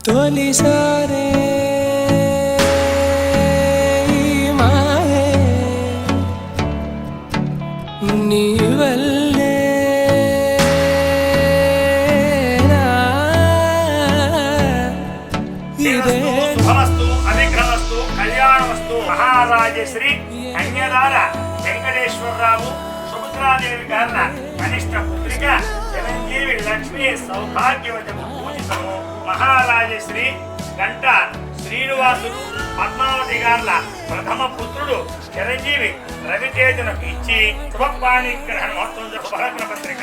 తొలిసారే మాయే నీ వల్లే శుభమస్తు అవిఘ్నమస్తు కళ్యాణమస్తు. మహారాజశ్రీ కన్యదార వెంకటేశ్వరరావు సుభద్రాదేవి గారిన కనిష్ట పుత్రిక చిరంజీవి లక్ష్మీ సౌభాగ్యవతము పూజితము. మహారాజశ్రీ గంట శ్రీనివాసుడు పద్మావతి గార్ల ప్రథమ పుత్రుడు చిరంజీవి రవితేజనకు ఇచ్చి శుభపాణి గ్రహణ మహోత్సవ శుభలగ్న పత్రిక.